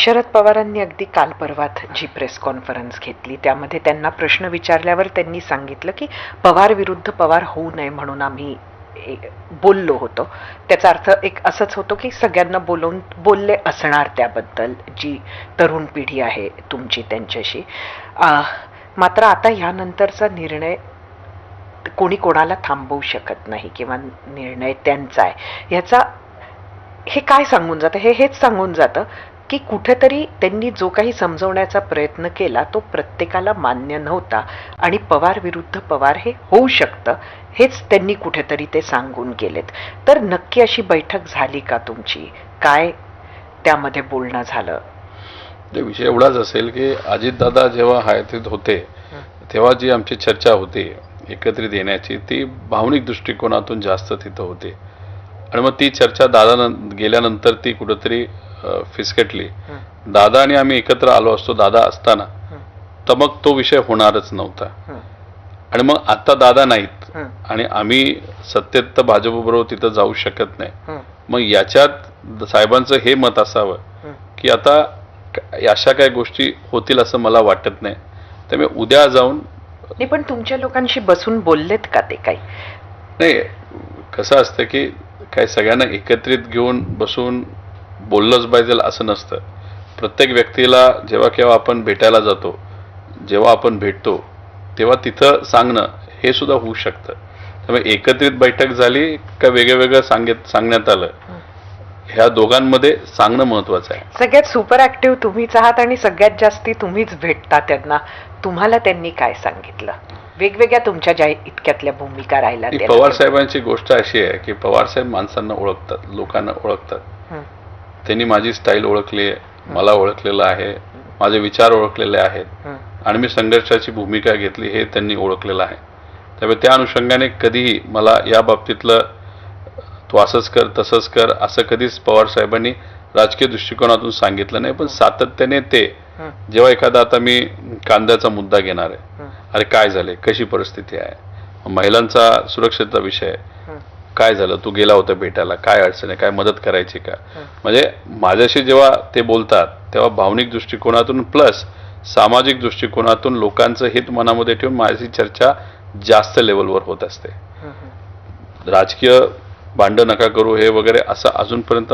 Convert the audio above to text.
शरद पवारांनी अगदी काल परवात जी प्रेस कॉन्फरन्स घेतली त्यामध्ये त्यांना प्रश्न विचारल्यावर त्यांनी सांगितलं की पवार विरुद्ध पवार होऊ नये म्हणून आम्ही बोललो होतो. त्याचा अर्थ एक असंच होतो की सगळ्यांना बोलले असणार त्याबद्दल जी तरुण पिढी आहे तुमची त्यांच्याशी. मात्र आता ह्यानंतरचा निर्णय कोणी कोणाला थांबवू शकत नाही किंवा निर्णय त्यांचा आहे. ह्याचा हे काय सांगून जातं, हेच सांगून जातं की कुठेतरी त्यांनी जो काही समजवण्याचा प्रयत्न केला तो प्रत्येकाला मान्य नव्हता आणि पवार विरुद्ध पवार हे होऊ शकतं हेच त्यांनी कुठेतरी ते सांगून गेलेत. तर नक्की अशी बैठक झाली का तुमची? काय त्यामध्ये बोलणं झालं? विषय एवढाच असेल की अजितदादा जेव्हा हयातीत होते तेव्हा जी आमची चर्चा होती एकत्रित येण्याची ती भावनिक दृष्टिकोनातून जास्त तिथं होती आणि मग ती चर्चा दादा गेल्यानंतर ती कुठेतरी फिसकटली. दादा आणि आम्ही एकत्र आलो असतो दादा असताना तर मग तो विषय होणारच नव्हता. आणि मग आता दादा नाहीत आणि आम्ही सत्तेत तर भाजपबरोबर तिथं जाऊ शकत नाही. मग याच्यात साहेबांचं हे मत असावं की आता अशा काही गोष्टी होतील असं मला वाटत नाही. त्यामुळे उद्या जाऊन नाही, पण तुमच्या लोकांशी बसून बोललेत का ते? काही नाही, कसं असतं की काही सगळ्यांना एकत्रित घेऊन बसून बोललंच पाहिजे असं नसतं. प्रत्येक व्यक्तीला जेव्हा केव्हा आपण भेटायला जातो जेव्हा आपण भेटतो तेव्हा तिथं सांगणं हे सुद्धा होऊ शकतं. त्यामुळे एकत्रित बैठक झाली का वेगळं सांगण्यात आलं ह्या दोघांमध्ये सांगणं महत्वाचं आहे. सगळ्यात सुपर ऍक्टिव्ह तुम्हीच आहात आणि सगळ्यात जास्ती तुम्हीच भेटता त्यांना. तुम्हाला त्यांनी काय सांगितलं? वेगवेगळ्या तुमच्या ज्या इतक्यातल्या भूमिका राहिल्या? पवार साहेबांची गोष्ट अशी आहे की पवार साहेब माणसांना ओळखतात, लोकांना ओळखतात. त्यांनी माझी स्टाईल ओळखली आहे, मला ओळखलेलं आहे, माझे विचार ओळखलेले आहेत आणि मी संघर्षाची भूमिका घेतली हे त्यांनी ओळखलेलं आहे. त्यामुळे त्या अनुषंगाने कधीही मला या बाबतीतलं तू असंच कर तसंच कर असं कधीच पवार साहेबांनी राजकीय दृष्टिकोनातून सांगितलं नाही. पण सातत्याने ते जेव्हा एखादा आता मी कांद्याचा मुद्दा घेणार आहे, अरे काय झाले, कशी परिस्थिती आहे, महिलांचा सुरक्षेचा विषय आहे, काय झालं, तू गेला होता भेटायला, काय अडचण आहे, काय मदत करायची का, म्हणजे माझ्याशी जेव्हा ते बोलतात तेव्हा भावनिक दृष्टिकोनातून प्लस सामाजिक दृष्टिकोनातून लोकांचं हित मनामध्ये ठेवून माझी चर्चा जास्त लेवलवर होत असते. राजकीय भांडण नका करू हे वगैरे असं अजूनपर्यंत